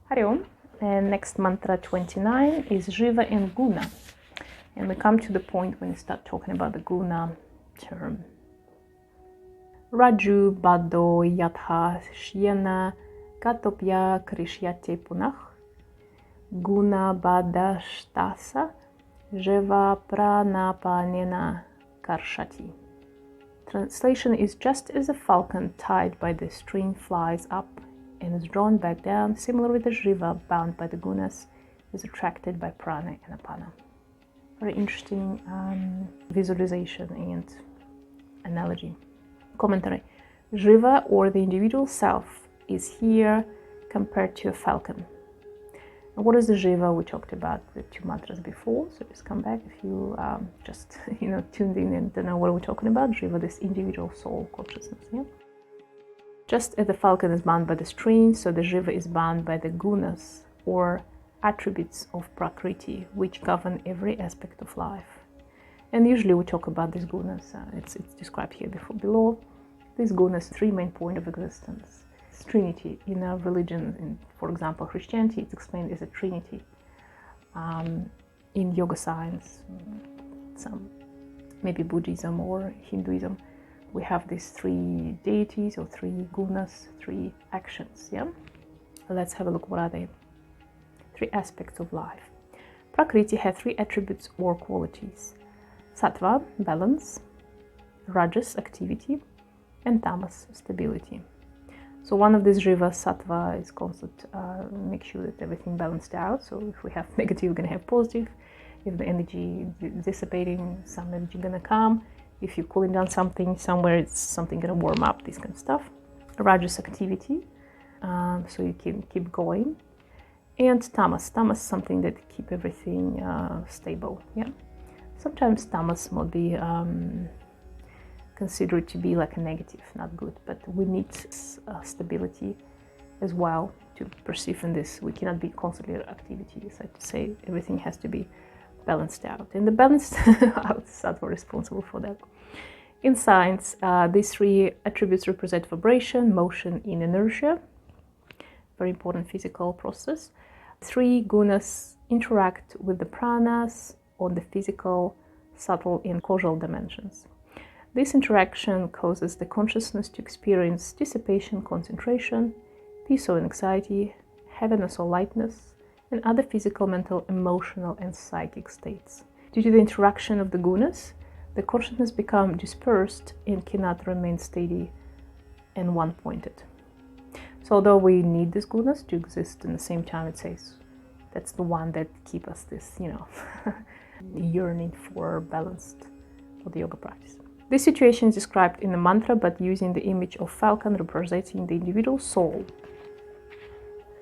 Hari Om. And next mantra 29 is Jiva and Guna. And we come to the point when we start talking about the Guna term. Raju Bado Yatha Shyena Katopya Krishyate Punach Guna Bada Shtasa Jiva Pranapanena Karshati. Translation is: just as a falcon tied by the string flies up and is drawn back down, similarly the Jiva bound by the Gunas is attracted by prana and apana. Very interesting visualization and analogy. Commentary. Jiva, or the individual self, is here compared to a falcon. And what is the Jiva? We talked about the 2 mantras before, so just come back if you just tuned in and don't know what we're talking about. Jiva, this individual soul consciousness. Yeah. Just as the falcon is bound by the string, so the Jiva is bound by the Gunas, or attributes of Prakriti, which govern every aspect of life. And usually we talk about these Gunas. It's described here below. These Gunas, 3 main points of existence. Trinity. In our religion, for example, Christianity, it's explained as a Trinity. In yoga science, some maybe Buddhism or Hinduism, we have these 3 deities or 3 gunas, 3 actions. Yeah, let's have a look. What are they? 3 aspects of life. Prakriti has 3 attributes or qualities: sattva, balance; rajas, activity; and tamas, stability. So one of these Jiva, sattva, is constant, make sure that everything balanced out. So if we have negative, we're going to have positive. If the energy is dissipating, some energy going to come. If you're cooling down something somewhere, it's something going to warm up, this kind of stuff. Rajas, activity, so you can keep going. And tamas, something that keep everything stable. Yeah. Sometimes tamas might be considered to be like a negative, not good, but we need stability as well to perceive in this. We cannot be constantly at activity. As I say, everything has to be balanced out, and the balanced out is sattva responsible for that. In science, these 3 attributes represent vibration, motion, and inertia. Very important physical process. 3 gunas interact with the pranas on the physical, subtle, and causal dimensions. This interaction causes the consciousness to experience dissipation, concentration, peace or anxiety, heaviness or lightness, and other physical, mental, emotional, and psychic states. Due to the interaction of the gunas, the consciousness becomes dispersed and cannot remain steady and one-pointed. So although we need these gunas to exist, in the same time it says that's the one that keep us this, yearning for balanced for the yoga practice. This situation is described in the mantra, but using the image of falcon representing the individual soul,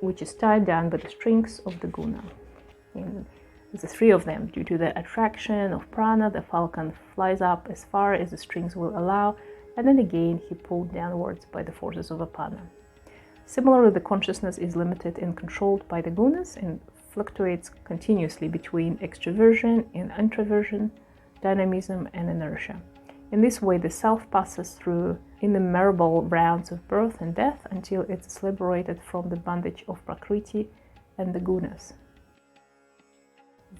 which is tied down by the strings of the guna. And the 3 of them. Due to the attraction of prana, the falcon flies up as far as the strings will allow, and then again he pulled downwards by the forces of apana. Similarly, the consciousness is limited and controlled by the gunas and fluctuates continuously between extroversion and introversion, dynamism and inertia. In this way, the self passes through innumerable rounds of birth and death until it is liberated from the bondage of Prakriti and the Gunas.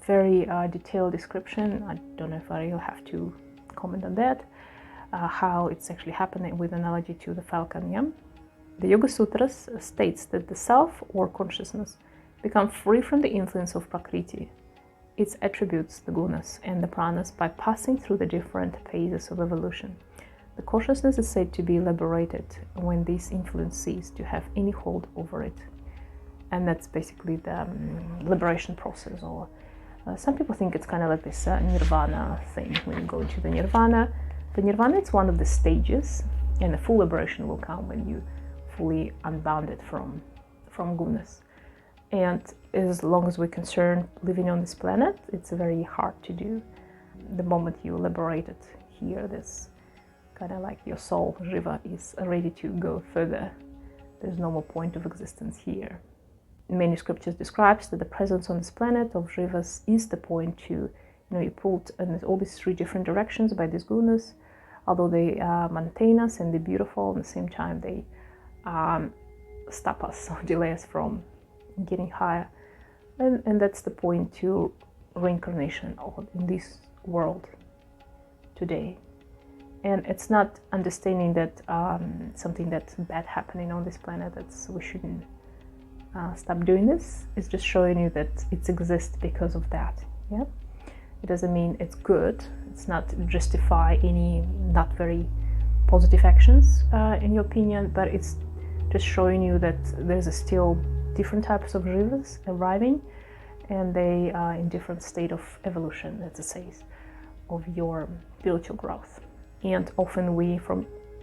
Very detailed description. I don't know if I will have to comment on that, how it's actually happening with analogy to the falcon. Yeah? The Yoga Sutras states that the self or consciousness become free from the influence of Prakriti, its attributes, the gunas, and the pranas, by passing through the different phases of evolution. The consciousness is said to be liberated when this influence ceases to have any hold over it. And that's basically the liberation process. Or some people think it's kind of like this nirvana thing. When you go into the nirvana, it's one of the stages, and the full liberation will come when you fully unbounded from gunas. And as long as we're concerned living on this planet, it's very hard to do. The moment you liberate it here, this kind of like your soul, Jiva, is ready to go further. There's no more point of existence here. Many scriptures describes that the presence on this planet of Jivas is the point to, you pulled in all these 3 different directions by these gunas. Although they maintain us and they're beautiful, at the same time they stop us or delay us from getting higher. And that's the point to reincarnation in this world today. And it's not understanding that something that's bad happening on this planet, we shouldn't stop doing this. It's just showing you that it exists because of that. Yeah, it doesn't mean it's good. It's not justify any not very positive actions in your opinion, but it's just showing you that there's still different types of rivers arriving, and they are in different state of evolution, let's say, of your spiritual growth. And often we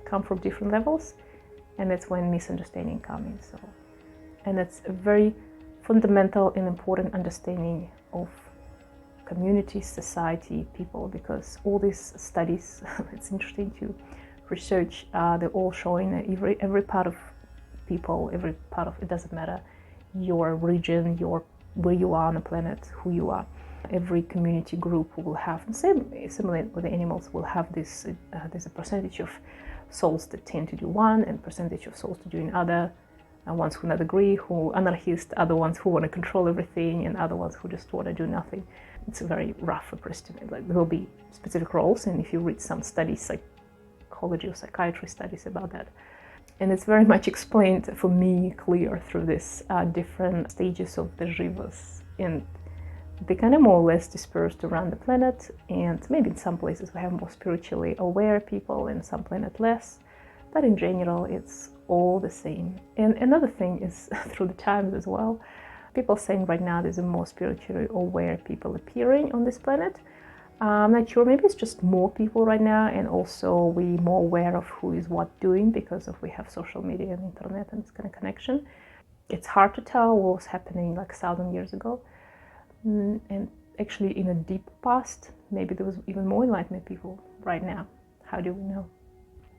come from different levels, and that's when misunderstanding comes in. So, and it's a very fundamental and important understanding of community, society, people, because all these studies, it's interesting to research, they're all showing that every part of people, every part of it, doesn't matter your region, where you are on the planet, who you are. Every community group will have, similar with the animals, will have this, there's a percentage of souls that tend to do one and percentage of souls to do another. Ones who not agree, who anarchists, other ones who want to control everything, and other ones who just want to do nothing. It's a very rough estimate. Like, there will be specific roles, and if you read some studies, psychology or psychiatry studies about that, and it's very much explained for me clear through this different stages of the rivers, and they kind of more or less dispersed around the planet, and maybe in some places we have more spiritually aware people, and some planet less, but in general it's all the same. And another thing is through the times as well, people saying right now there's a more spiritually aware people appearing on this planet. I'm not sure, maybe it's just more people right now, and also we more aware of who is what doing because we have social media and internet and this kind of connection. It's hard to tell what was happening like 1,000 years ago, and actually in a deep past maybe there was even more enlightened people right now. How do we know?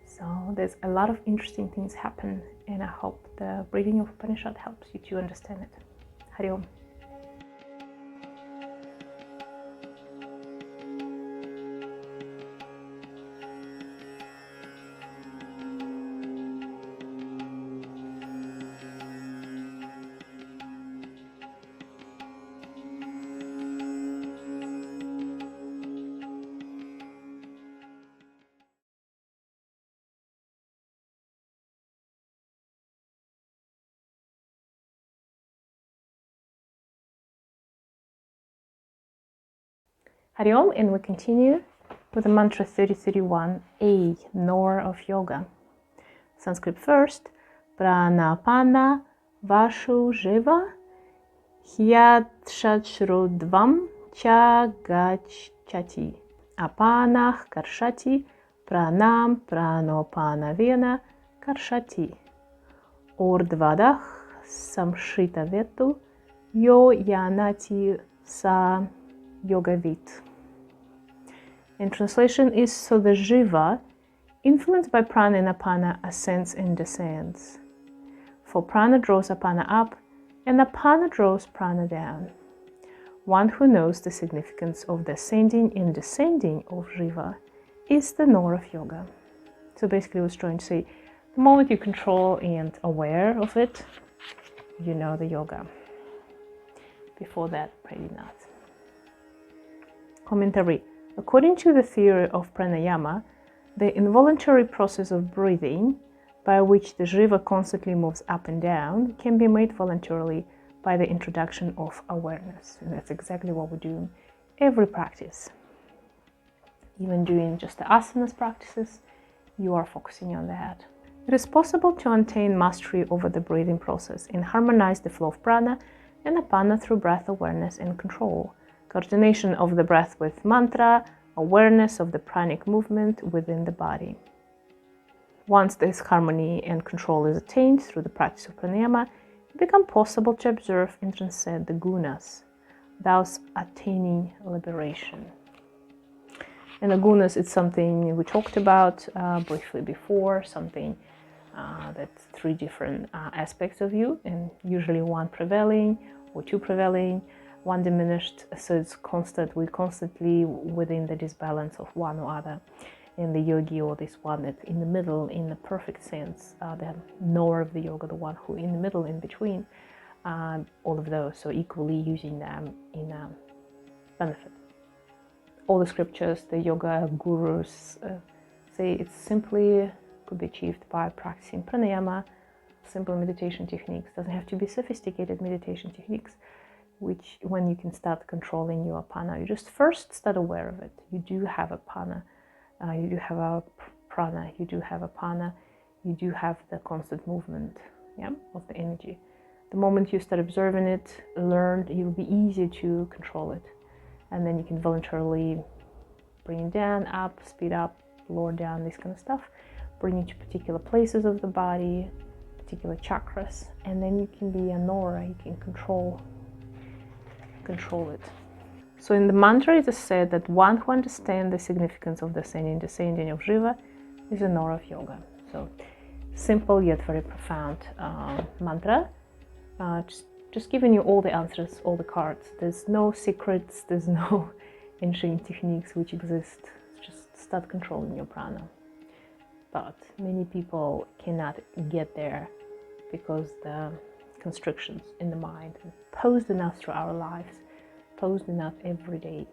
So there's a lot of interesting things happen, and I hope the reading of Upanishad helps you to understand it. Hari Om. Hari Om, and we continue with the mantra 3031, A, Nor of Yoga. Sanskrit first. Pranapana Vashu Jiva Hyatshachrudvam Cha Gachati Apanah Karshati Pranam Pranopanavena Karshati Urdvadach Samshita Vetu Yo Yanati Sa Yogavit. In translation is, so the jiva, influenced by prana and apana, ascends and descends. For prana draws apana up, and apana draws prana down. One who knows the significance of the ascending and descending of jiva is the Nor of yoga. So basically I was trying to say, the moment you control and aware of it, you know the yoga. Before that, maybe not. Commentary. According to the theory of pranayama, the involuntary process of breathing, by which the jiva constantly moves up and down, can be made voluntarily by the introduction of awareness. And that's exactly what we do in every practice. Even doing just the asanas practices, you are focusing on that. It is possible to attain mastery over the breathing process and harmonize the flow of prana and apana through breath awareness and control, coordination of the breath with mantra, awareness of the pranic movement within the body. Once this harmony and control is attained through the practice of pranayama, it becomes possible to observe and transcend the gunas, thus attaining liberation. And the gunas, it's something we talked about briefly before, something that's three different aspects of you, and usually one prevailing or two prevailing, one diminished, so it's constant. We're constantly within the disbalance of one or other. And the yogi, or this one that's in the middle, in the perfect sense, the knower of the yoga, the one who in the middle, in between, all of those, so equally using them in benefit. All the scriptures, the yoga gurus say it simply could be achieved by practicing pranayama, simple meditation techniques. Doesn't have to be sophisticated meditation techniques, which when you can start controlling your apana, you just first start aware of it. You do have apana, you do have a prana, you do have apana, you do have the constant movement, yeah, of the energy. The moment you start observing it, learn, it will be easier to control it. And then you can voluntarily bring it down, up, speed up, lower down, this kind of stuff. Bring it to particular places of the body, particular chakras, and then you can be an aura, you can control it. So in the mantra it is said that one who understands the significance of the ascending descending of Shiva is an aura of yoga. So simple yet very profound mantra. Just giving you all the answers, all the cards. There's no secrets, there's no ancient techniques which exist. Just start controlling your prana. But many people cannot get there because the constrictions in the mind posed enough through our lives, posed enough every day.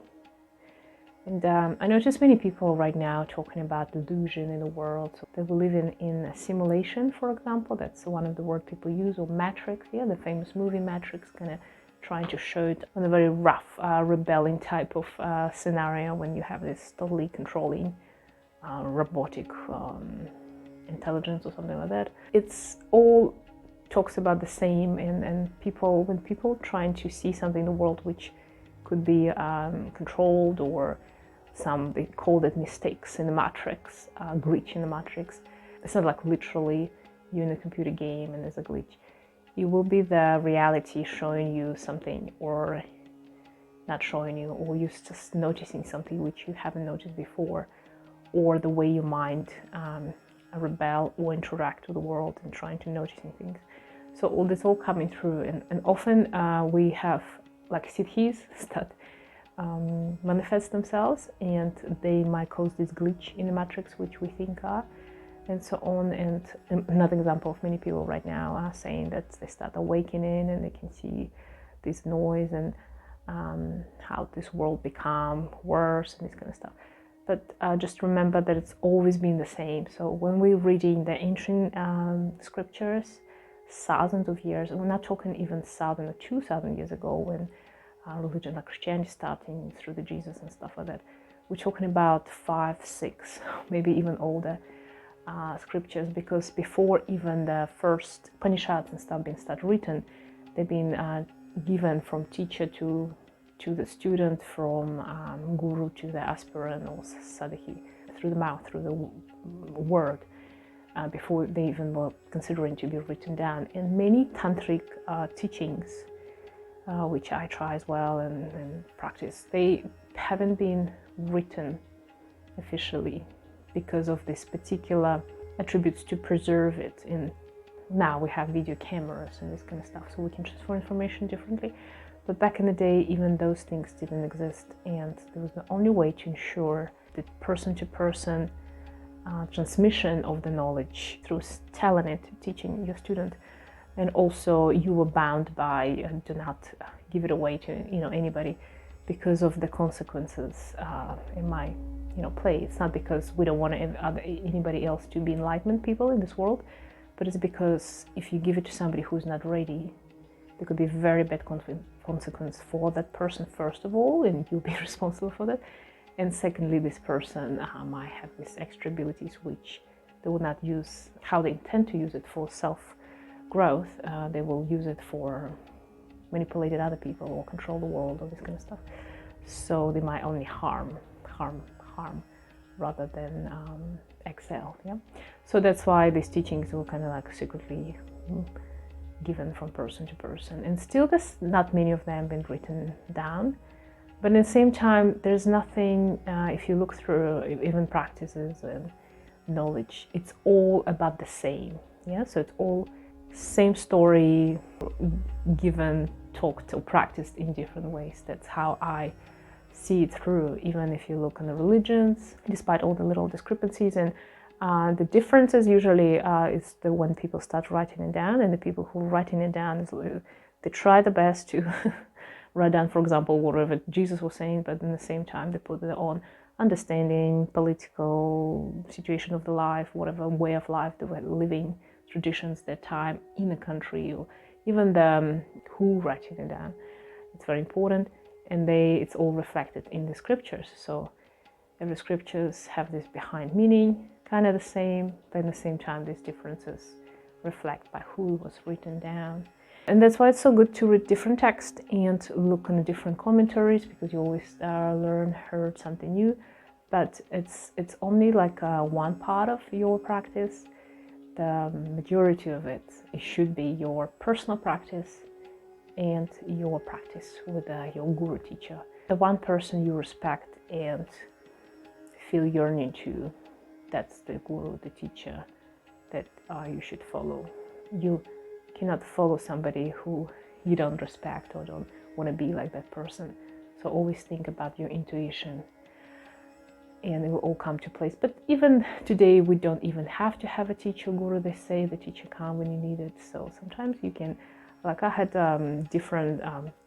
And I notice many people right now talking about delusion in the world. So they live in a simulation, for example. That's one of the words people use, or Matrix, yeah, the famous movie Matrix, kind of trying to show it on a very rough, rebelling type of scenario when you have this totally controlling robotic intelligence or something like that. It's all talks about the same, and when people trying to see something in the world which could be controlled, or they call it mistakes in the matrix, glitch in the matrix. It's not like literally you're in a computer game and there's a glitch. It will be the reality showing you something, or not showing you, or you're just noticing something which you haven't noticed before, or the way your mind rebel or interact with the world and trying to noticing things. So all this all coming through, and often we have like siddhis that manifest themselves, and they might cause this glitch in the matrix which we think are, and so on. And another example of many people right now are saying that they start awakening and they can see this noise and how this world become worse and this kind of stuff. But just remember that it's always been the same. So when we're reading the ancient scriptures, thousands of years, and we're not talking even 1,000 or 2,000 years ago when religion like Christianity starting through the Jesus and stuff like that. We're talking about 5, 6, maybe even older scriptures, because before even the first Upanishads and stuff being started written, they've been given from teacher to the student, from guru to the aspirant or sadhaki, through the mouth, through the word, before they even were considering to be written down. And many tantric teachings, which I try as well and practice, they haven't been written officially because of this particular attributes to preserve it. And now we have video cameras and this kind of stuff, so we can transfer information differently. But back in the day, even those things didn't exist, and there was the only way to ensure that person-to-person transmission of the knowledge through telling it, teaching your student. And also you were bound by do not give it away to anybody, because of the consequences in my play. It's not because we don't want anybody else to be enlightened people in this world, but it's because if you give it to somebody who's not ready, there could be very bad consequence for that person, first of all, and you'll be responsible for that. And secondly, this person might have these extra abilities which they will not use how they intend to use it for self-growth. They will use it for manipulating other people or control the world or this kind of stuff. So they might only harm rather than excel. Yeah. So that's why these teachings were kind of like secretly given from person to person, and still there's not many of them been written down. But at the same time, there's nothing, if you look through even practices and knowledge, it's all about the same. Yeah, so it's all same story given, talked or practiced in different ways. That's how I see it through. Even if you look on the religions, despite all the little discrepancies, and the differences usually is when people start writing it down, and the people who are writing it down is they try the best to write down, for example, whatever Jesus was saying, but in the same time they put their own understanding, political situation of the life, whatever way of life they were living, traditions, their time in the country, or even the who writing it down. It's very important, and it's all reflected in the scriptures. So every scriptures have this behind meaning, kind of the same, but at the same time these differences reflect by who was written down. And that's why it's so good to read different texts and look on the different commentaries, because you always heard something new. But it's only like one part of your practice. The majority of it should be your personal practice and your practice with your guru teacher, the one person you respect and feel yearning to. That's the guru, the teacher that you should follow. You cannot follow somebody who you don't respect or don't want to be like that person. So always think about your intuition, and it will all come to place. But even today, we don't even have to have a teacher, guru. They say the teacher comes when you need it. So sometimes you can, like I had different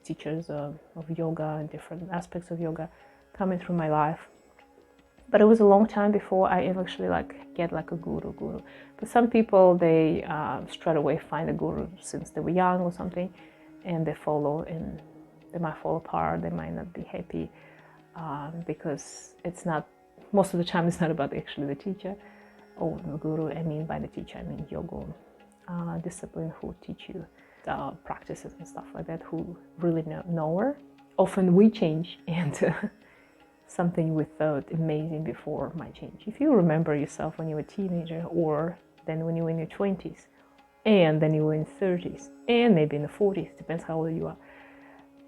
teachers of yoga and different aspects of yoga coming through my life. But it was a long time before I actually get a guru. But some people, they straight away find a guru since they were young or something, and they follow, and they might fall apart. They might not be happy because it's not. Most of the time, it's not about actually the teacher or the guru. I mean by the teacher, I mean yoga discipline, who teach you practices and stuff like that, who really know her. Often we change, and something we thought amazing before might change. If you remember yourself when you were a teenager, or then when you were in your 20s, and then you were in 30s, and maybe in the 40s, depends how old you are,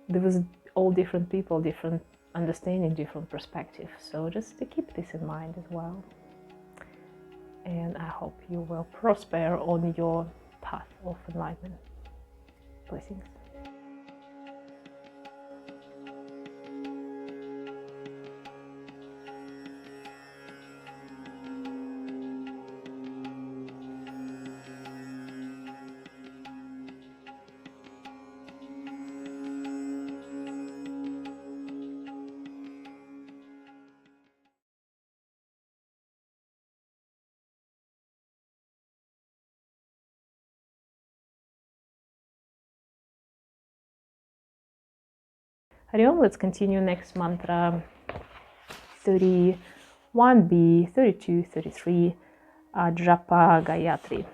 there was all different people, different understanding, different perspective. So just to keep this in mind as well. And I hope you will prosper on your path of enlightenment. Blessings. Hari Om, let's continue next mantra 31B, 32, 33, Japa Gayatri.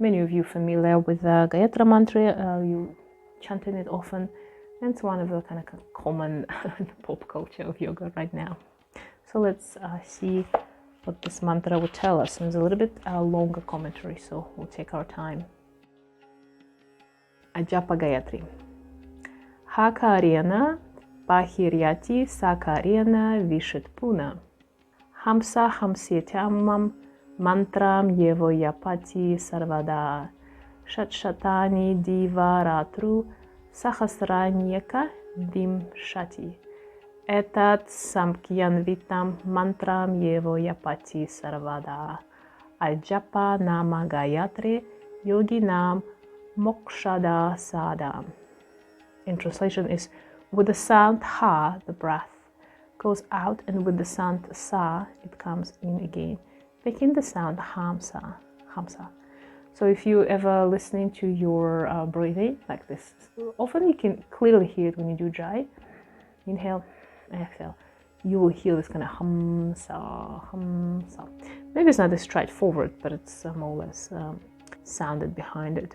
Many of you familiar with the Gayatri mantra, you chanting it often, and it's one of the kind of common pop culture of yoga right now. So let's see what this mantra would tell us. And it's a little bit longer commentary, so we'll take our time. Japa Gayatri. Hakarena Pahiryati Sakarena Vishitpuna Hamsa Hamsyetyamam Mantram Yevo Yapati Sarvada Shatshatani Diva Ratru Sahasranyaka Dim Shati Etat Samkyanvitam Mantram Yevo Yapati Sarvada Aljapa Nama Gayatri Yoginam Mokshada Sadam. In translation is, with the sound ha, the breath goes out, and with the sound sa, it comes in again, making the sound hamsa, hamsa. So if you ever listening to your breathing like this, often you can clearly hear it when you do jai. Inhale, exhale. You will hear this kind of hamsa, hamsa. Maybe it's not as straightforward, but it's more or less sounded behind it.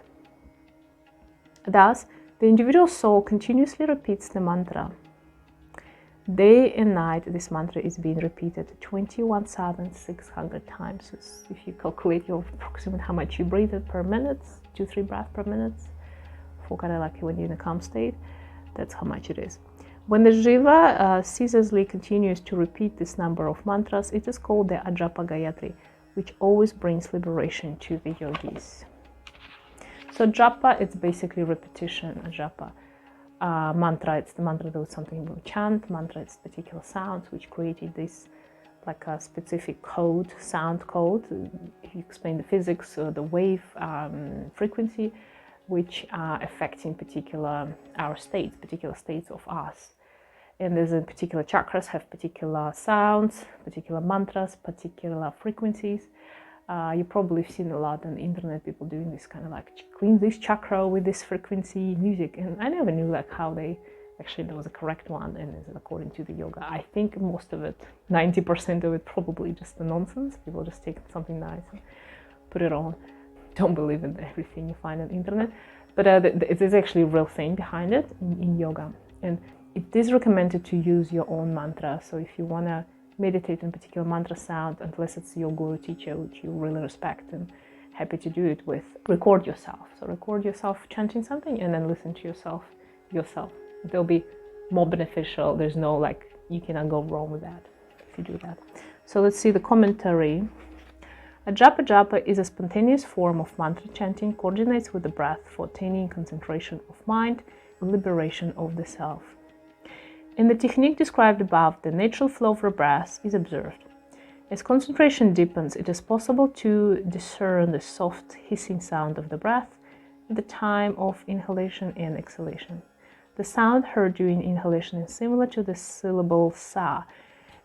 Thus, the individual soul continuously repeats the mantra. Day and night, this mantra is being repeated 21,600 times. So if you calculate your approximate how much you breathe per minute, 2-3 breaths per minute, for kind of like when you're in a calm state, that's how much it is. When the jiva ceaselessly continues to repeat this number of mantras, it is called the Ajapa Gayatri, which always brings liberation to the yogis. So japa, it's basically repetition, japa. Mantra, it's the mantra that was something we chant. Mantra, it's particular sounds which created this like a specific code, sound code. If you explain the physics or the wave frequency, which are affecting particular states of us. And there's a particular chakras have particular sounds, particular mantras, particular frequencies. You probably have seen a lot on the internet, people doing this kind of like clean this chakra with this frequency music. And I never knew like how they, actually there was a correct one, and it's according to the yoga. I think most of it, 90% of it, probably just the nonsense. People just take something nice and put it on. Don't believe in everything you find on the internet. But it is actually a real thing behind it in yoga. And it is recommended to use your own mantra. So if you want to meditate on a particular mantra sound, unless it's your guru teacher, which you really respect and happy to do it with, record yourself. So record yourself chanting something and then listen to yourself. They'll be more beneficial. There's no like, you cannot go wrong with that if you do that. So let's see the commentary. A japa japa is a spontaneous form of mantra chanting, coordinates with the breath for attaining concentration of mind and liberation of the self. In the technique described above, the natural flow of the breath is observed. As concentration deepens, it is possible to discern the soft hissing sound of the breath at the time of inhalation and exhalation. The sound heard during inhalation is similar to the syllable sa,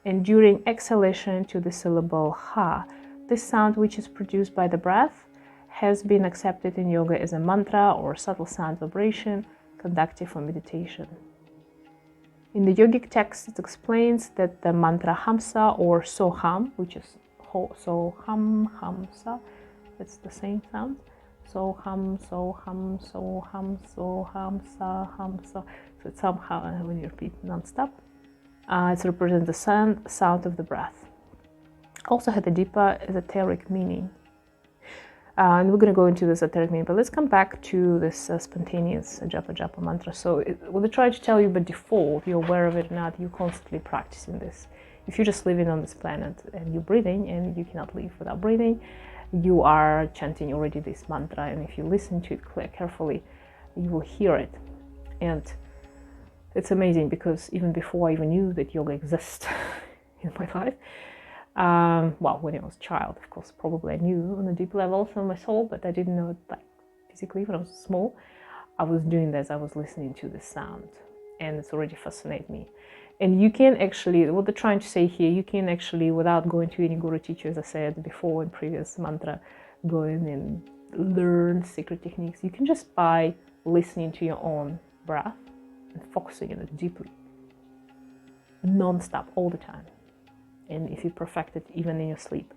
and during exhalation to the syllable ha. This sound, which is produced by the breath, has been accepted in yoga as a mantra or subtle sound vibration conducive for meditation. In the yogic text, it explains that the mantra hamsa or soham, which is soham, hamsa, it's the same sound. Soham, soham, soham, soham, sa, hamsa. So it's somehow when you repeat non-stop. It represents the sound of the breath. Also had a deeper esoteric meaning. And we're going to go into the esoteric meaning, but let's come back to this spontaneous japa japa mantra. So what I try to tell you by default, you're aware of it or not, you're constantly practicing this. If you're just living on this planet and you're breathing and you cannot live without breathing, you are chanting already this mantra, and if you listen to it carefully, you will hear it. And it's amazing because even before I even knew that yoga exists in my life, well, when I was a child, of course, probably I knew on a deep level from my soul, but I didn't know it like physically when I was small. I was doing this, I was listening to this sound, and it's already fascinated me. And you can actually, what they're trying to say here, you can actually, without going to any guru teacher, as I said before in previous mantra, go in and learn secret techniques. You can just by listening to your own breath and focusing on it deeply, non-stop, all the time. And if you perfect it even in your sleep,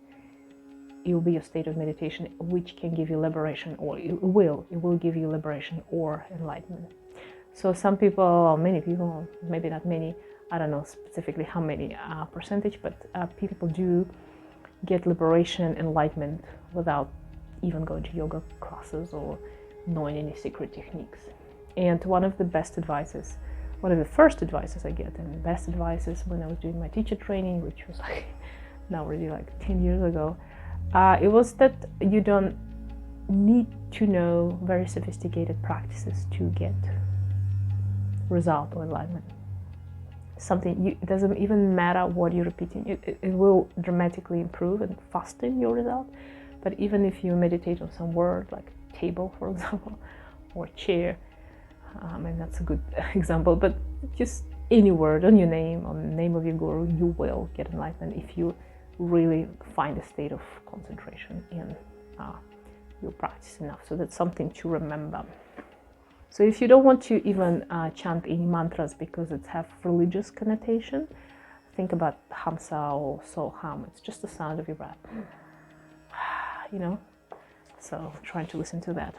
it will be your state of meditation, which can give you liberation, or it will give you liberation or enlightenment. So some people, or many people, maybe not many, I don't know specifically how many percentage, but people do get liberation, enlightenment without even going to yoga classes or knowing any secret techniques. And one of the best advices, one of the first advices I get, and the best advices when I was doing my teacher training, which was like now already like 10 years ago, it was that you don't need to know very sophisticated practices to get result or enlightenment. It doesn't even matter what you're repeating, it will dramatically improve and fasten your result. But even if you meditate on some word like table, for example, or chair, and that's a good example, but just any word on your name, on the name of your guru, you will get enlightenment if you really find a state of concentration in your practice enough. So that's something to remember. So if you don't want to even chant any mantras because it have religious connotation, think about hamsa or soham. It's just the sound of your breath, you know. So trying to listen to that.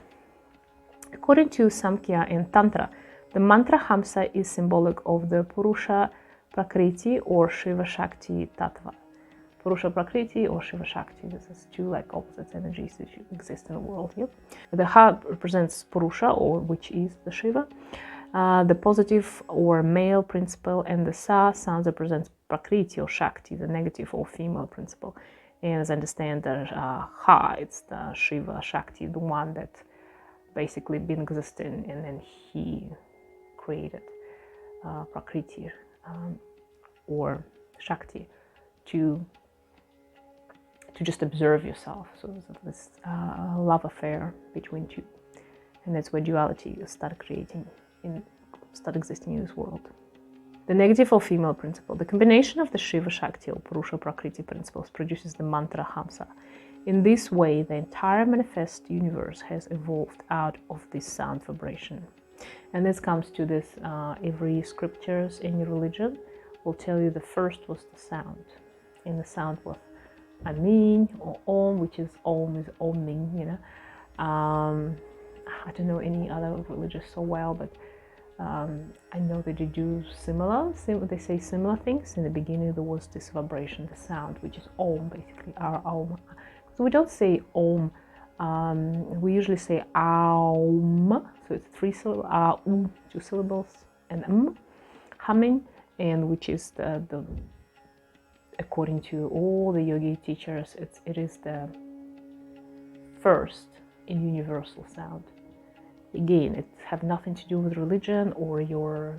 According to Samkhya and Tantra, the mantra hamsa is symbolic of the Purusha Prakriti or Shiva Shakti Tattva. Purusha Prakriti or Shiva Shakti, this is two like opposite energies that exist in the world here. The Ha represents Purusha, or which is the Shiva, the positive or male principle, and the Sa sounds represents Prakriti or Shakti, the negative or female principle. And as I understand, the Ha, it's the Shiva Shakti, the one that basically been existing, and then he created Prakriti or Shakti to just observe yourself. So this love affair between two. And that's where duality start existing in this world. The negative or female principle. The combination of the Shiva Shakti or Purusha Prakriti principles produces the mantra Hamsa. In this way, the entire manifest universe has evolved out of this sound vibration. And this comes to this, every scriptures, any religion will tell you the first was the sound. And the sound was Amin or Om, which is Om is Oming, you know. I don't know any other religious so well, but I know that they do they say similar things. In the beginning there was this vibration, the sound, which is Om, basically, our Om. So we don't say Om, we usually say Aum, so it's 3 syllables, 2 syllables, and humming, and which is the according to all the yogi teachers, it is the first in universal sound. Again, it have nothing to do with religion or are you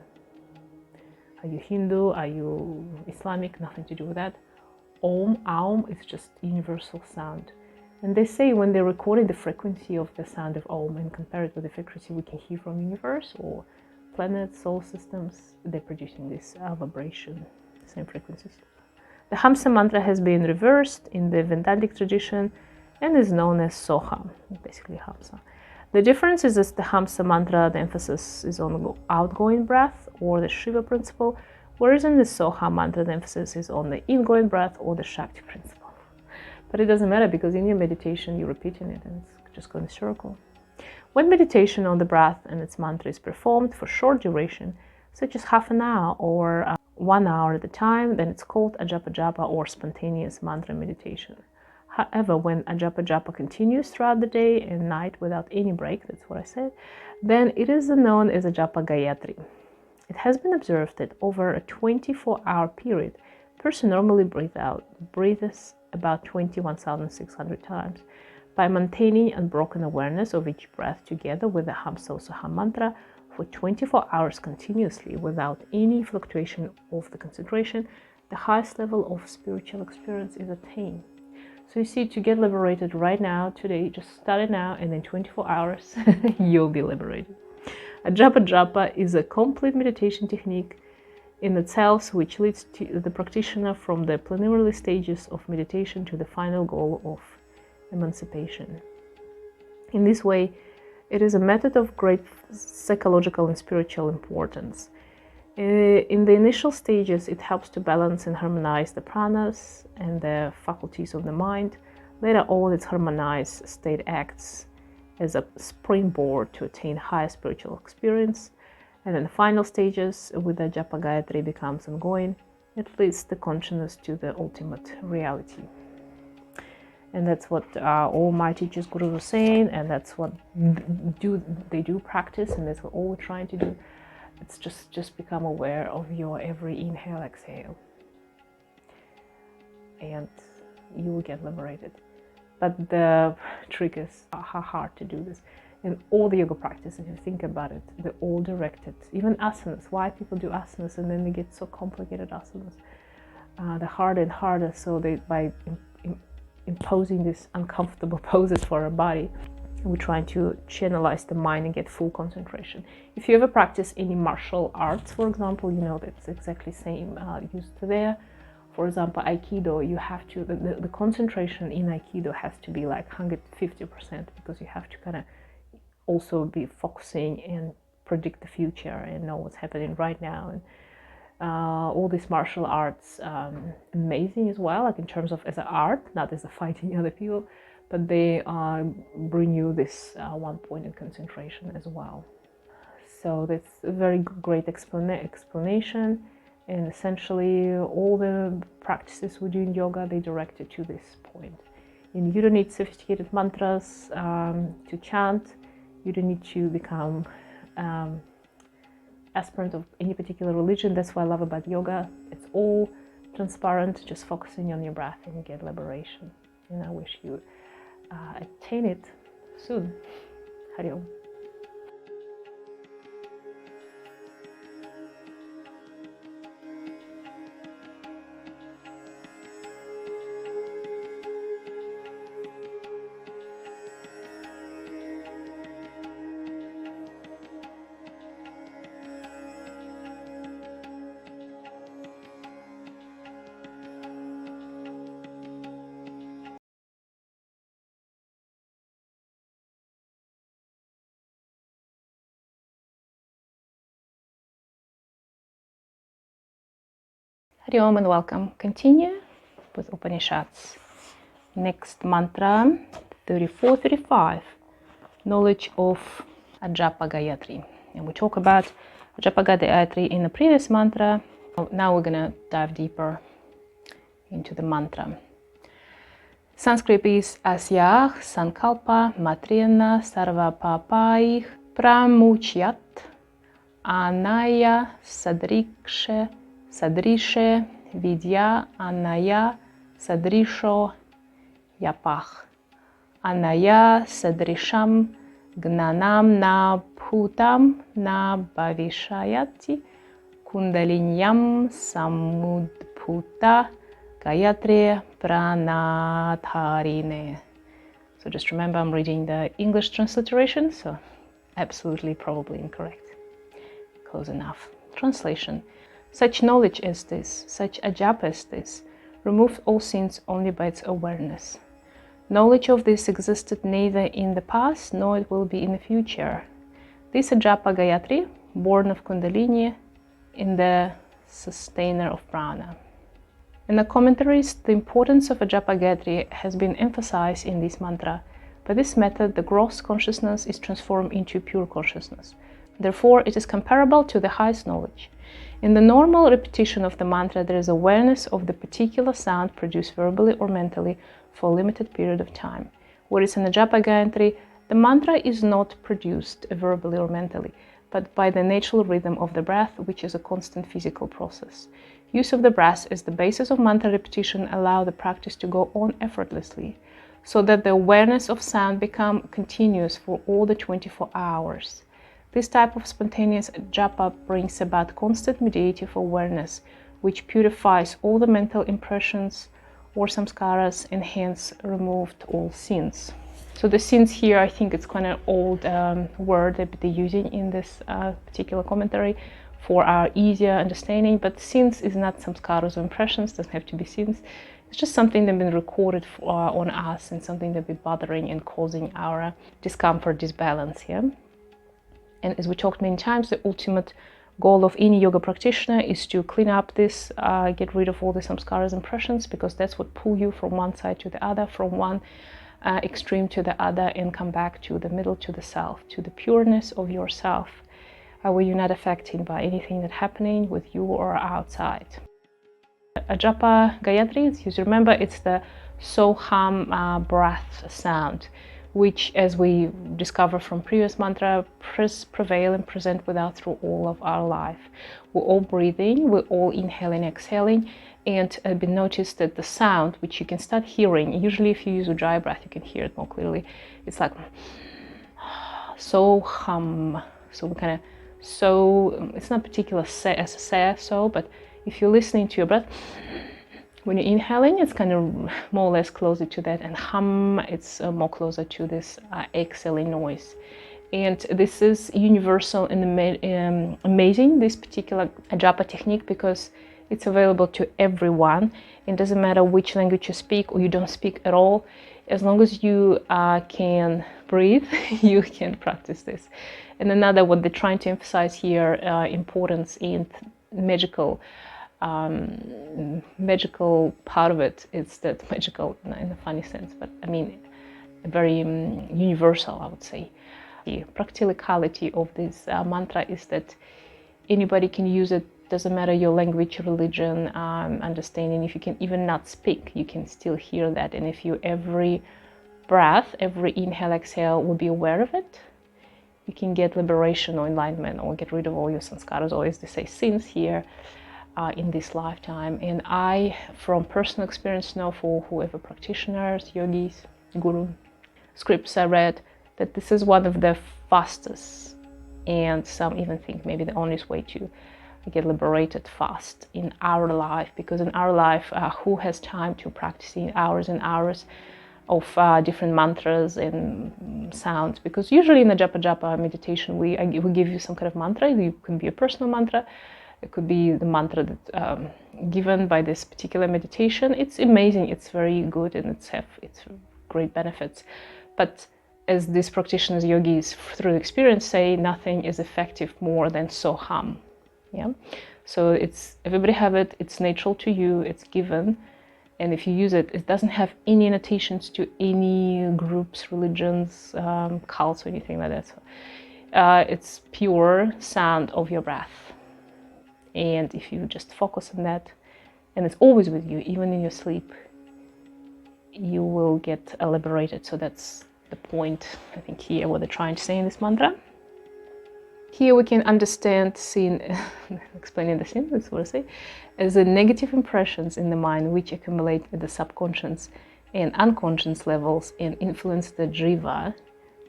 Hindu, are you Islamic, nothing to do with that. Om, Aum is just universal sound. And they say when they're recording the frequency of the sound of Om and compare it with the frequency we can hear from universe or planets, solar systems, they're producing this vibration, same frequencies. The Hamsa mantra has been reversed in the Vedantic tradition and is known as Soham, basically Hamsa. The difference is that the Hamsa mantra, the emphasis is on the outgoing breath or the Shiva principle, whereas in the Soha mantra, the emphasis is on the ingoing breath or the Shakti principle. But it doesn't matter because in your meditation, you're repeating it and it's just going in a circle. When meditation on the breath and its mantra is performed for short duration, such as half an hour or 1 hour at a time, then it's called Ajapa Japa or spontaneous mantra meditation. However, when Ajapa Japa continues throughout the day and night without any break, that's what I said, then it is known as Ajapa Gayatri. It has been observed that over a 24-hour period, a person normally breathes about 21,600 times. By maintaining unbroken awareness of each breath together with the Hamsa or Soham mantra for 24 hours continuously without any fluctuation of the concentration, the highest level of spiritual experience is attained. So you see, to get liberated right now, today, just start it now, and in 24 hours, you'll be liberated. Ajapa Japa is a complete meditation technique in itself, which leads to the practitioner from the preliminary stages of meditation to the final goal of emancipation. In this way, it is a method of great psychological and spiritual importance. In the initial stages, it helps to balance and harmonize the pranas and the faculties of the mind. Later on, its harmonized state acts as a springboard to attain higher spiritual experience. And in the final stages, with the Japa Gayatri becomes ongoing, it leads the consciousness to the ultimate reality. And that's what all my teachers, gurus were saying, and that's what they do practice, and that's what all we're trying to do. It's just become aware of your every inhale, exhale, and you will get liberated. But the trick is how hard to do this. And all the yoga practices, if you think about it, they're all directed. Even asanas, why people do asanas and then they get so complicated asanas. They're harder and harder, so by imposing these uncomfortable poses for our body, we're trying to channelize the mind and get full concentration. If you ever practice any martial arts, for example, you know that's exactly the same used there. For example, Aikido, you have to, the concentration in Aikido has to be like 150% because you have to kind of also be focusing and predict the future and know what's happening right now. And all these martial arts, amazing as well, like in terms of as an art, not as a fighting other people, but they bring you this one point in concentration as well. So that's a very great explanation, and essentially all the practices we do in yoga, they direct it to this point. And you don't need sophisticated mantras to chant. You don't need to become aspirant of any particular religion. That's what I love about yoga. It's all transparent, just focusing on your breath and you get liberation. And I wish you attain it soon. Hari Om. Hari Om and welcome. Continue with Upanishads. Next mantra, 34-35, knowledge of Ajapa Gayatri. And we talk about Ajapa Gayatri in the previous mantra. Now we're going to dive deeper into the mantra. Sanskrit is Asyah Sankalpa Matrena Sarva Papai Pramuchyat Anaya Sadrikshe Vidya Anaya Sadrisho Yapach Anaya Sadrisham Gnanam Na Bhutam Na Bhavishayati Kundalinyam Samudbhuta Gayatri Pranatharine. So just remember, I'm reading the English transliteration, so absolutely probably incorrect. Close enough. Translation. Such knowledge as this, such ajapa as this, removes all sins only by its awareness. Knowledge of this existed neither in the past nor it will be in the future. This ajapa Gayatri, born of kundalini, in the sustainer of prana. In the commentaries, the importance of Ajapa Gayatri has been emphasized in this mantra. By this method, the gross consciousness is transformed into pure consciousness. Therefore, it is comparable to the highest knowledge. In the normal repetition of the mantra, there is awareness of the particular sound produced verbally or mentally for a limited period of time. Whereas in Ajapa Gayatri, the mantra is not produced verbally or mentally, but by the natural rhythm of the breath, which is a constant physical process. Use of the breath as the basis of mantra repetition allows the practice to go on effortlessly, so that the awareness of sound becomes continuous for all the 24 hours. This type of spontaneous japa brings about constant meditative awareness, which purifies all the mental impressions or samskaras and hence removed all sins. So the sins here, I think it's kind of old word that they're using in this particular commentary for our easier understanding, but sins is not samskaras or impressions, doesn't have to be sins. It's just something that's been recorded on us and something that be bothering and causing our discomfort, disbalance here. And as we talked many times, the ultimate goal of any yoga practitioner is to clean up this, get rid of all the samskaras, impressions, because that's what pull you from one side to the other, from one extreme to the other, and come back to the middle, to the self, to the pureness of yourself, where you're not affected by anything that's happening with you or outside. Ajapa Gayatri, as you remember, it's the Soham breath sound, which, as we discover from previous mantra, prevail and present with us through all of our life. We're all breathing, we're all inhaling, exhaling, and it's been noticed that the sound, which you can start hearing, usually if you use a dry breath, you can hear it more clearly. It's like so hum. So we kind of it's not particular as a say so, but if you're listening to your breath, when you're inhaling, it's kind of more or less closer to that, and hum, it's more closer to this exhaling noise. And this is universal and amazing, this particular japa technique, because it's available to everyone. It doesn't matter which language you speak or you don't speak at all. As long as you can breathe, you can practice this. And another, what they're trying to emphasize here, importance in magical part of it. It's that magical in a funny sense, but I mean very universal, I would say. The practicality of this mantra is that anybody can use it. Doesn't matter your language, religion, understanding. If you can even not speak, you can still hear that. And if you every breath, every inhale, exhale will be aware of it, you can get liberation or enlightenment, or get rid of all your sanskaras, or as they say, sins here in this lifetime. And I, from personal experience, know for whoever practitioners, yogis, guru, scripts I read, that this is one of the fastest, and some even think maybe the only way to get liberated fast in our life, because in our life, who has time to practice in hours and hours of different mantras and sounds? Because usually in the japa meditation, we give you some kind of mantra. It can be a personal mantra, it could be the mantra that given by this particular meditation. It's amazing, it's very good, and it's great benefits. But as these practitioners, yogis, through experience say, nothing is effective more than soham. Yeah. So everybody have it, it's natural to you, it's given. And if you use it, it doesn't have any annotations to any groups, religions, cults, or anything like that. So, it's pure sound of your breath. And if you just focus on that, and it's always with you, even in your sleep, you will get liberated. So that's the point, I think, here, what they're trying to say in this mantra. Here we can understand sin, explaining the sin, that's what I say, as the negative impressions in the mind which accumulate at the subconscious and unconscious levels and influence the jiva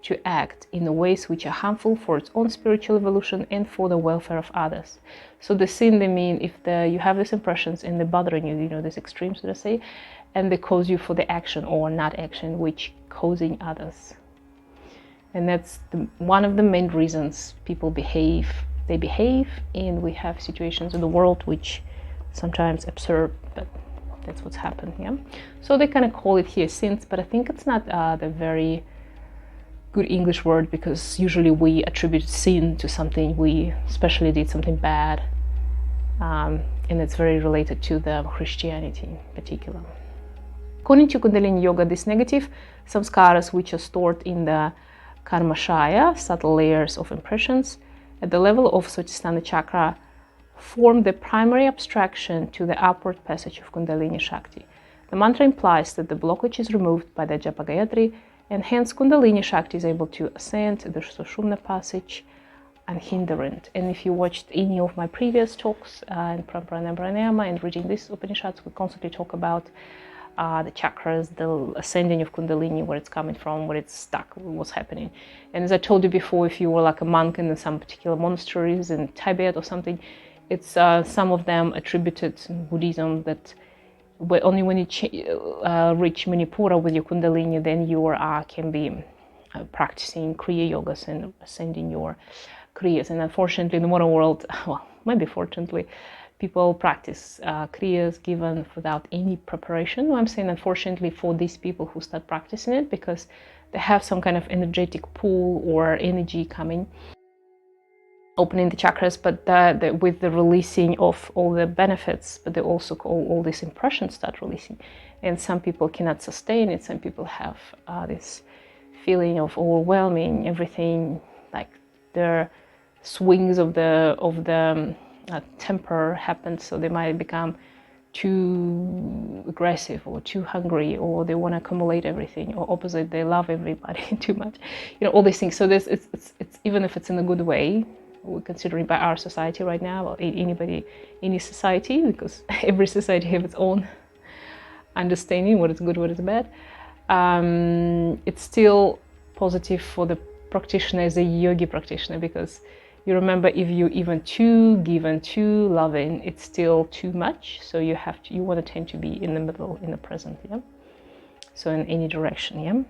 to act in ways which are harmful for its own spiritual evolution and for the welfare of others. So the sin, they mean if you have these impressions and they're bothering you, you know, these extremes, that I say, and they cause you for the action or not action, which causing others. And that's one of the main reasons people behave. They behave, and we have situations in the world which sometimes absurd, but that's what's happened here. Yeah? So they kind of call it here sins, but I think it's not the very good English word, because usually we attribute sin to something we especially did something bad, and it's very related to the Christianity in particular. According to Kundalini Yoga, these negative samskaras, which are stored in the karmashaya, subtle layers of impressions, at the level of Svatisthana chakra, form the primary abstraction to the upward passage of Kundalini Shakti. The mantra implies that the blockage is removed by the Japa Gayatri, and hence Kundalini Shakti is able to ascend the Sushumna passage unhindered. And if you watched any of my previous talks in Pranayama and Pranayama and reading these Upanishads, we constantly talk about the chakras, the ascending of Kundalini, where it's coming from, where it's stuck, what's happening. And as I told you before, if you were like a monk in some particular monasteries in Tibet or something, it's some of them attributed in Buddhism that only when you reach Manipura with your Kundalini, then you can be practicing Kriya Yogas and ascending your Kriyas. And unfortunately, in the modern world, well, maybe fortunately, people practice Kriyas given without any preparation. I'm saying unfortunately for these people who start practicing it, because they have some kind of energetic pool or energy coming, opening the chakras, but with the releasing of all the benefits, but they also all these impressions start releasing. And some people cannot sustain it. Some people have this feeling of overwhelming everything, like their swings of the temper happens, so they might become too aggressive or too hungry, or they want to accumulate everything, or opposite, they love everybody too much, you know, all these things. So it's even if it's in a good way, we're considering by our society right now, or any society, because every society has its own understanding what is good, what is bad. It's still positive for the practitioner as a yogi practitioner, because you remember, if you're even too given, too loving, it's still too much. So you want to tend to be in the middle, in the present, yeah. So in any direction, yeah.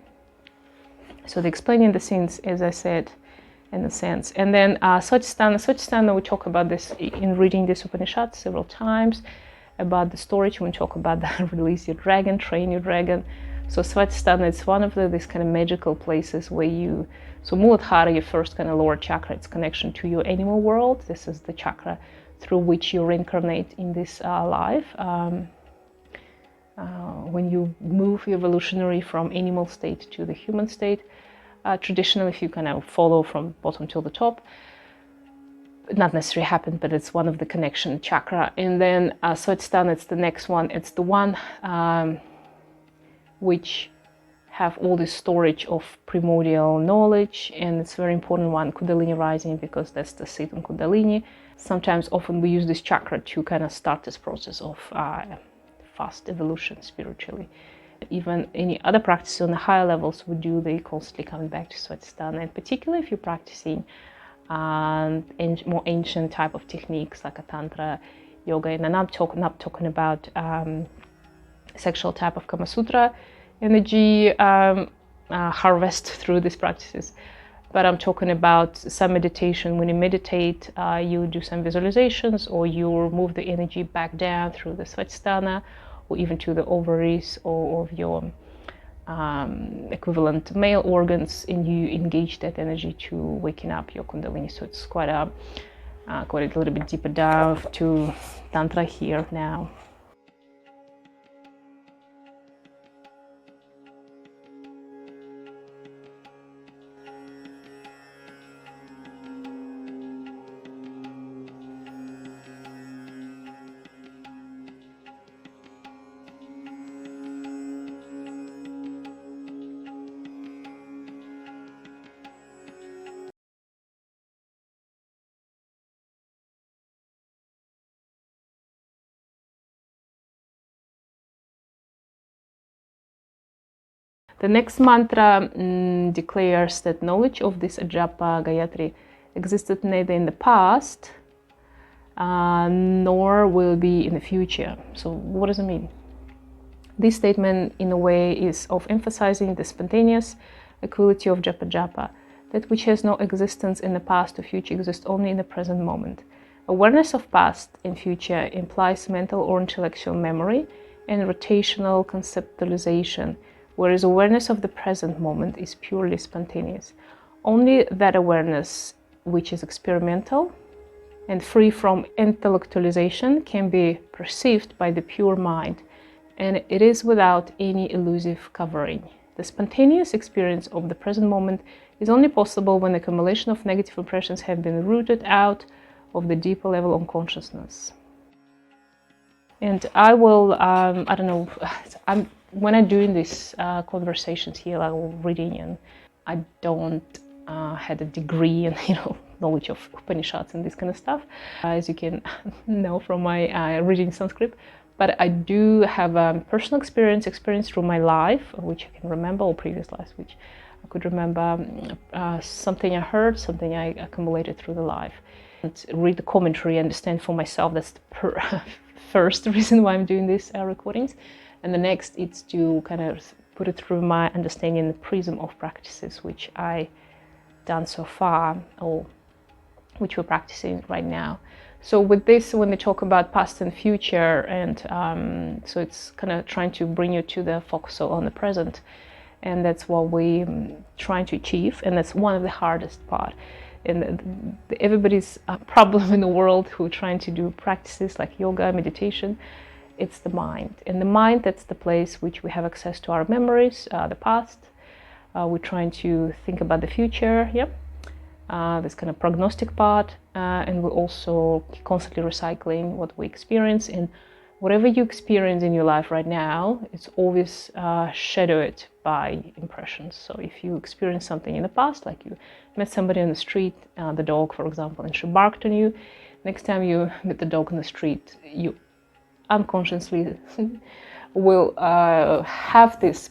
So the explaining the sins, as I said, in the sense, and then Svatisthana, we talk about this in reading this Upanishad several times, about the storage. We talk about the release your dragon, train your dragon. So Svatisthana is one of these kind of magical places where so Muladhara, your first kind of lower chakra, it's connection to your animal world. This is the chakra through which you reincarnate in this life. When you move evolutionary from animal state to the human state, traditionally, if you kind of follow from bottom to the top, not necessarily happened, but it's one of the connection chakra. And then Svatisthana, it's the next one. It's the one which have all this storage of primordial knowledge, and it's a very important one, Kundalini rising, because that's the seat on Kundalini. Sometimes, often we use this chakra to kind of start this process of fast evolution spiritually. Even any other practices on the higher levels we do, they constantly coming back to Svatisthana, and particularly if you're practicing more ancient type of techniques like a Tantra yoga, and I'm not talking about sexual type of Kama Sutra energy harvest through these practices, but I'm talking about some meditation. When you meditate, you do some visualizations, or you move the energy back down through the Svatisthana, or even to the ovaries or of your equivalent male organs, and you engage that energy to waken up your Kundalini. So it's quite a Got it a little bit deeper down to Tantra here now. The next mantra declares that knowledge of this Ajapa Gayatri existed neither in the past nor will be in the future. So what does it mean? This statement, in a way, is of emphasizing the spontaneous equality of Japa Japa, that which has no existence in the past or future exists only in the present moment. Awareness of past and future implies mental or intellectual memory and rotational conceptualization, whereas awareness of the present moment is purely spontaneous. Only that awareness, which is experimental and free from intellectualization, can be perceived by the pure mind, and it is without any elusive covering. The spontaneous experience of the present moment is only possible when the accumulation of negative impressions have been rooted out of the deeper level of consciousness. And I will, I don't know, when I'm doing these conversations here, like reading, and I don't had a degree in, knowledge of Upanishads and this kind of stuff, as you can know from my reading Sanskrit. But I do have a personal experience through my life, which I can remember, or previous lives, which I could remember, something I heard, something I accumulated through the life. And read the commentary, understand for myself. That's the first reason why I'm doing these recordings. And the next is to kind of put it through my understanding in the prism of practices which I done so far, or which we're practicing right now. So with this, when they talk about past and future, and so it's kind of trying to bring you to the focus on the present, and that's what we're trying to achieve, and that's one of the hardest part. And everybody's problem in the world who are trying to do practices like yoga, meditation, it's the mind. And the mind, that's the place which we have access to our memories, the past. We're trying to think about the future, this kind of prognostic part, and we're also constantly recycling what we experience. And whatever you experience in your life right now, it's always shadowed by impressions. So if you experience something in the past, like you met somebody on the street, the dog, for example, and she barked on you, next time you meet the dog on the street, you unconsciously will have this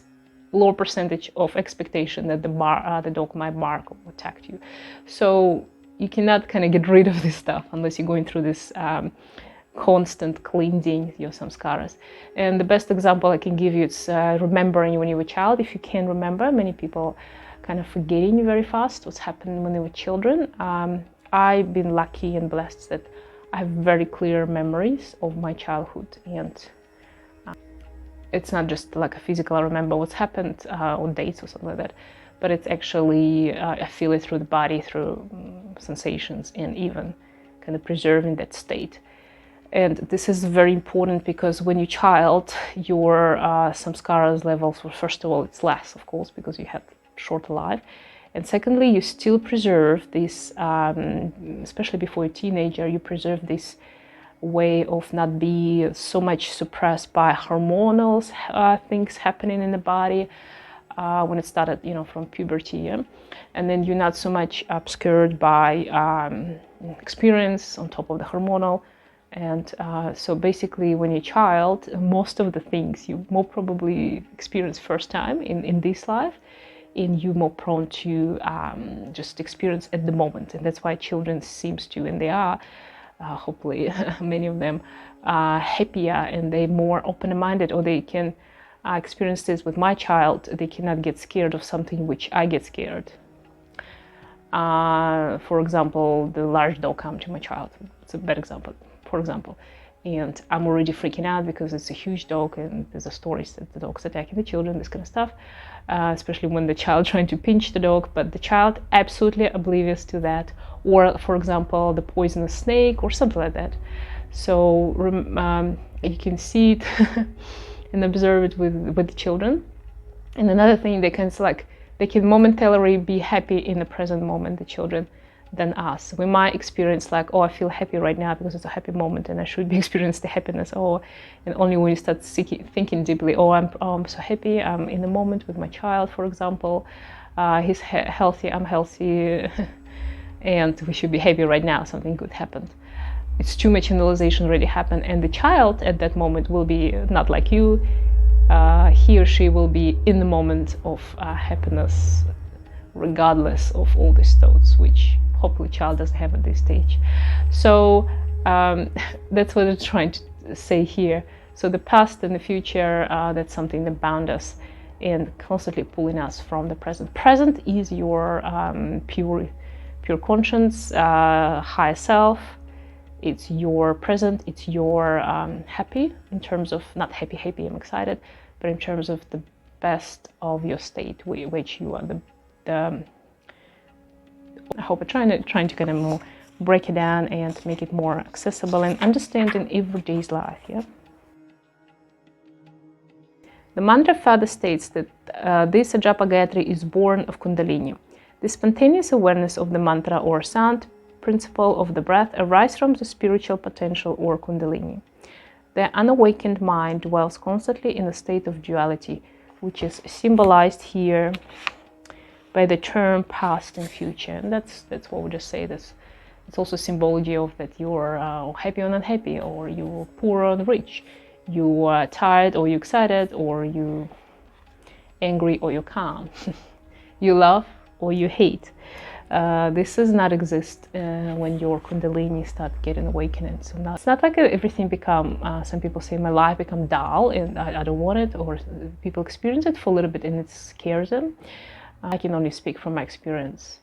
lower percentage of expectation that the dog might bark or attack you. So you cannot kind of get rid of this stuff unless you're going through this constant cleansing your samskaras. And the best example I can give you is remembering when you were a child. If you can remember, many people kind of forgetting very fast what's happened when they were children. I've been lucky and blessed that I have very clear memories of my childhood, and it's not just like a physical, I remember what's happened on dates or something like that, but it's actually, I feel it through the body, through sensations, and even kind of preserving that state. And this is very important because when you're a child, your samskaras levels, well, first of all, it's less, of course, because you had shorter life. And secondly, you still preserve this, especially before you're a teenager, you preserve this way of not be so much suppressed by hormonal things happening in the body when it started, from puberty. Yeah? And then you're not so much obscured by experience on top of the hormonal. And so basically when you're a child, most of the things you more probably experience first time in this life, and you're more prone to just experience at the moment. And that's why children seems to, and they are, hopefully many of them are happier, and they're more open-minded, or they can experience this with my child. They cannot get scared of something which I get scared. For example, the large dog come to my child. It's a bad example, for example. and I'm already freaking out because it's a huge dog and there's a stories that the dog's attacking the children, this kind of stuff, especially when the child trying to pinch the dog, but the child absolutely oblivious to that, or for example the poisonous snake or something like that. So you can see it and observe it with the children. And another thing, they can momentarily be happy in the present moment, the children, than us. We might experience like, oh, I feel happy right now because it's a happy moment and I should be experiencing the happiness. Oh, and only when you start thinking deeply, oh, I'm so happy, I'm in the moment with my child, for example, he's healthy, I'm healthy, and we should be happy right now, something good happened. It's too much analyzation already happened, and the child at that moment will be not like you. He or she will be in the moment of happiness, regardless of all these thoughts, which hopefully child doesn't have at this stage. So that's what I'm trying to say here. So the past and the future, that's something that bound us and constantly pulling us from the present. Present is your pure conscience, higher self. It's your present, it's your happy, in terms of, not happy, I'm excited, but in terms of the best of your state, which you are I hope I'm trying to kind of more break it down and make it more accessible and understand in everyday's life, yeah? The mantra further states that this Ajapa Gayatri is born of Kundalini. The spontaneous awareness of the mantra or sound principle of the breath arises from the spiritual potential or Kundalini. The unawakened mind dwells constantly in a state of duality, which is symbolized here by the term past and future. And that's what we just say. It's also symbology of that you're happy or unhappy, or you're poor or rich, you are tired or you're excited, or you angry or you're calm, you love or you hate. This does not exist when your Kundalini start getting awakening. So it's not like everything become, some people say my life become dull and I don't want it, or people experience it for a little bit and it scares them. I can only speak from my experience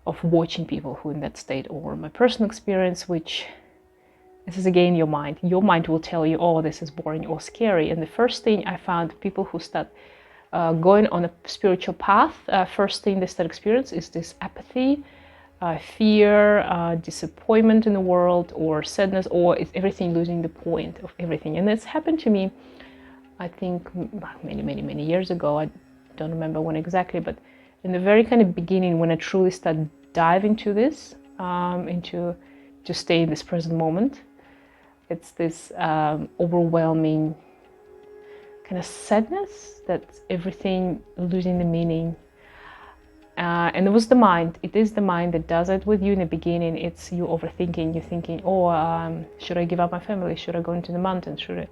of watching people who are in that state, or my personal experience, which this is again your mind. Your mind will tell you, oh, this is boring or scary. And the first thing I found, people who start going on a spiritual path, first thing they start experience is this apathy, fear, disappointment in the world, or sadness, or is everything losing the point of everything. And it's happened to me, I think, many years ago. I don't remember when exactly, but in the very kind of beginning, when I truly started diving into this, to stay in this present moment, it's this overwhelming kind of sadness that everything losing the meaning. And it was the mind. It is the mind that does it with you in the beginning. It's you overthinking. You're thinking, oh, should I give up my family? Should I go into the mountains? Should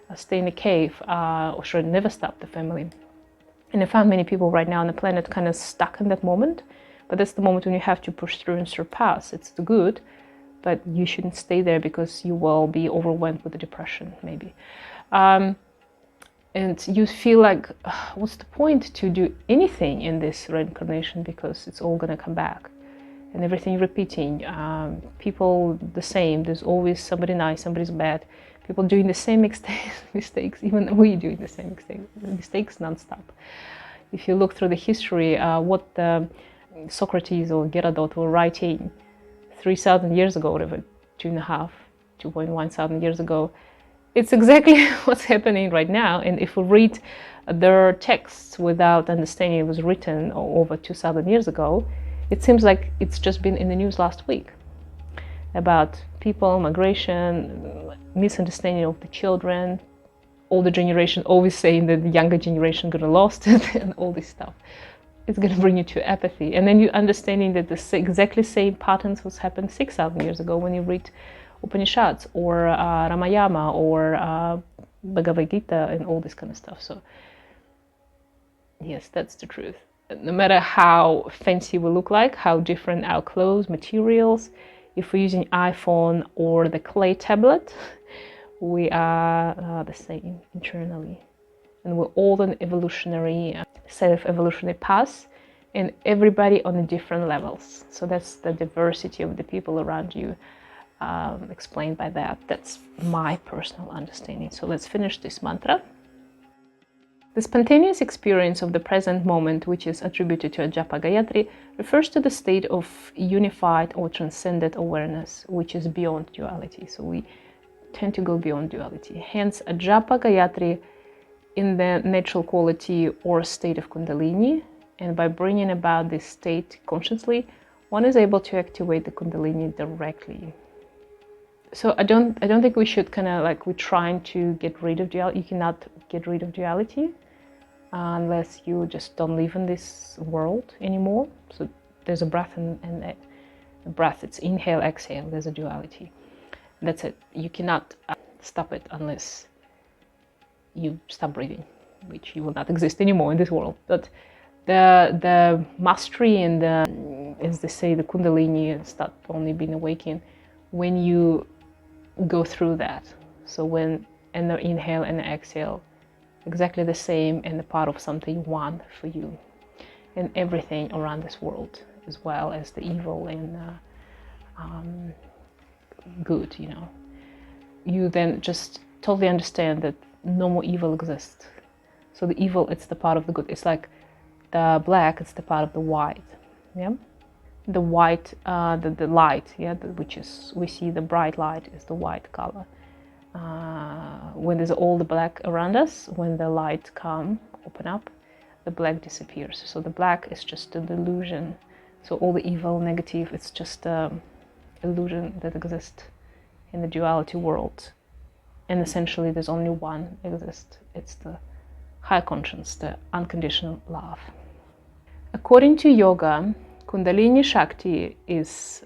I stay in a cave? Or should I never stop the family? And I found many people right now on the planet kind of stuck in that moment. But that's the moment when you have to push through and surpass. It's the good, but you shouldn't stay there because you will be overwhelmed with the depression, maybe. And you feel like, what's the point to do anything in this reincarnation, because it's all going to come back. And everything repeating. People the same. There's always somebody nice, somebody's bad. People doing the same mistakes, even we doing the same mistakes non-stop. If you look through the history, what Socrates or Herodot were writing 3,000 years ago, whatever, 2.1 thousand years ago, it's exactly what's happening right now. And if we read their texts without understanding it was written over 2,000 years ago, it seems like it's just been in the news last week about people, migration, misunderstanding of the children, older generation always saying that the younger generation gonna lost it, and all this stuff. It's gonna bring you to apathy. And then you understanding that the exactly same patterns was happened 6,000 years ago when you read Upanishads or Ramayana or Bhagavad Gita and all this kind of stuff. So yes, that's the truth. No matter how fancy we look like, how different our clothes, materials, if we're using iPhone or the clay tablet, we are the same internally. And we're all on evolutionary, self-evolutionary paths, and everybody on different levels. So that's the diversity of the people around you. explained by that. That's my personal understanding. So let's finish this mantra. The spontaneous experience of the present moment, which is attributed to a japa gayatri, refers to the state of unified or transcendent awareness, which is beyond duality. So we tend to go beyond duality. Hence, a japa gayatri in the natural quality or state of kundalini, and by bringing about this state consciously, one is able to activate the kundalini directly. So I don't think we should kind of like, we're trying to get rid of duality. You cannot get rid of duality unless you just don't live in this world anymore. So there's a breath and a breath. It's inhale, exhale. There's a duality. That's it. You cannot stop it unless you stop breathing, which you will not exist anymore in this world. But the mastery and as they say, the kundalini start only being awakened when you go through that. So when and the inhale and the exhale, exactly the same and the part of something one for you, and everything around this world, as well as the evil and good. You know, you then just totally understand that no more evil exists. So the evil, it's the part of the good. It's like the black, it's the part of the white. Yeah. The white, the light, yeah, which is, we see the bright light is the white color. When there's all the black around us, when the light open up, the black disappears. So the black is just a delusion. So all the evil, negative, it's just an illusion that exists in the duality world. And essentially there's only one exists. It's the high conscience, the unconditional love. According to yoga, Kundalini Shakti is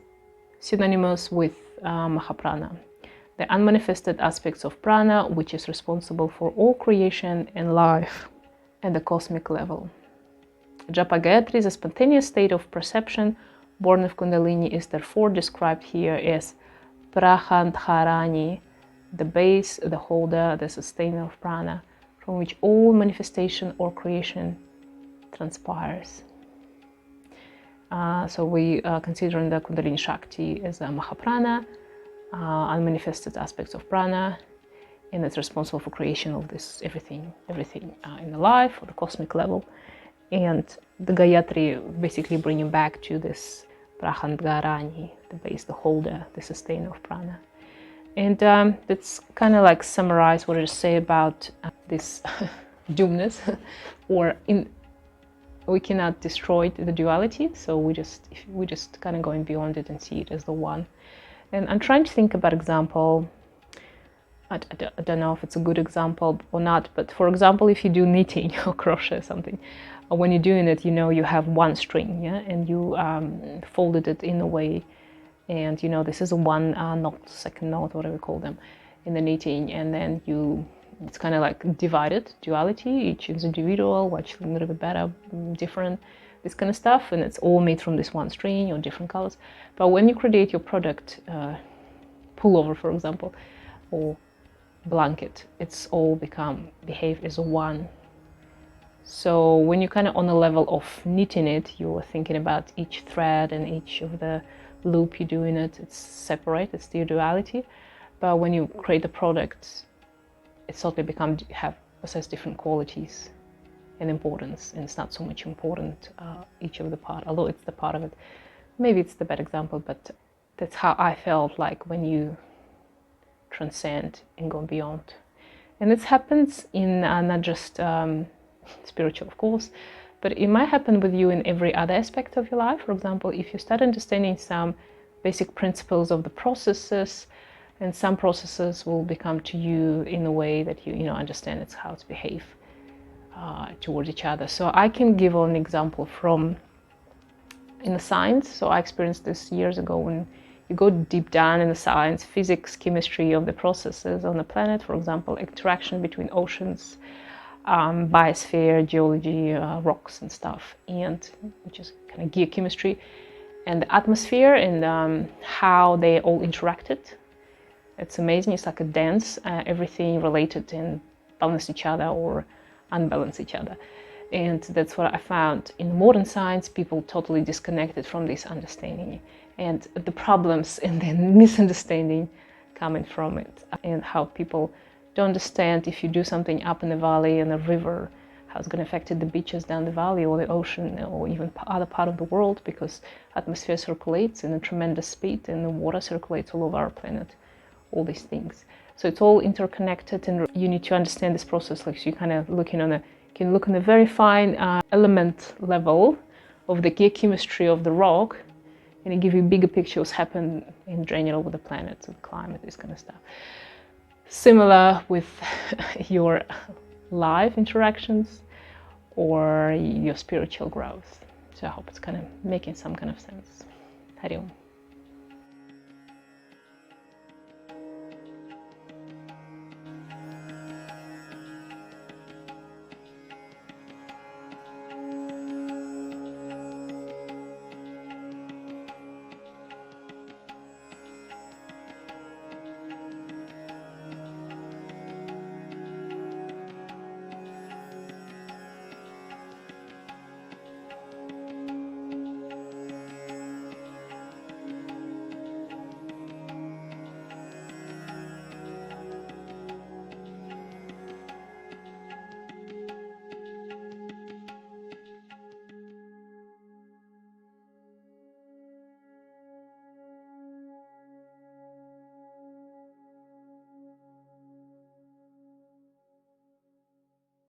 synonymous with Mahaprana, the unmanifested aspects of prana, which is responsible for all creation and life at the cosmic level. Japa Gayatri is a spontaneous state of perception born of Kundalini, is therefore described here as Prahandharani, the base, the holder, the sustainer of prana, from which all manifestation or creation transpires. So we consider the Kundalini Shakti as a Mahaprana, unmanifested aspects of prana, and it's responsible for creation of this everything in the life or the cosmic level. And the Gayatri basically bringing back to this Prahandharani, the base, the holder, the sustainer of prana. And that's kind of like summarize what I just say about this doomness, or we cannot destroy the duality, so we just kind of going beyond it and see it as the one. And I'm trying to think about example. I don't know if it's a good example or not, but for example, if you do knitting or crochet or something, when you're doing it, you know, you have one string, yeah, and you folded it in a way, and you know, this is a one knot, second knot, whatever we call them, in the knitting, and then it's kind of like divided, duality, each is individual, which a little bit better, different, this kind of stuff, and it's all made from this one string or different colors. But when you create your product, pullover, for example, or blanket, it's all behave as one. So when you're kind of on the level of knitting it, you're thinking about each thread and each of the loop you do in it, it's separate, it's the duality. But when you create the product, it suddenly possess different qualities and importance, and it's not so much important each of the part, although it's the part of it. Maybe it's the bad example, but that's how I felt like when you transcend and go beyond. And this happens in not just spiritual, of course, but it might happen with you in every other aspect of your life. For example, if you start understanding some basic principles of the processes, and some processes will become to you in a way that you understand it's how to behave towards each other. So I can give an example from in the science. So I experienced this years ago. When you go deep down in the science, physics, chemistry of the processes on the planet, for example, interaction between oceans, biosphere, geology, rocks and stuff, and which is kind of geochemistry, and the atmosphere, and how they all interacted. It's amazing. It's like a dance, everything related and balance each other or unbalance each other. And that's what I found in modern science. People totally disconnected from this understanding, and the problems and the misunderstanding coming from it, and how people don't understand if you do something up in the valley in a river, how it's going to affect the beaches down the valley or the ocean or even other part of the world, because atmosphere circulates in a tremendous speed and the water circulates all over our planet, all these things. So it's all interconnected, and you need to understand this process. Like, so you kind of can look on a very fine element level of the geochemistry of the rock, and it give you a bigger picture of what's happened in general with the planet, the climate, this kind of stuff. Similar with your life interactions or your spiritual growth. So I hope it's kind of making some kind of sense. Hari Om.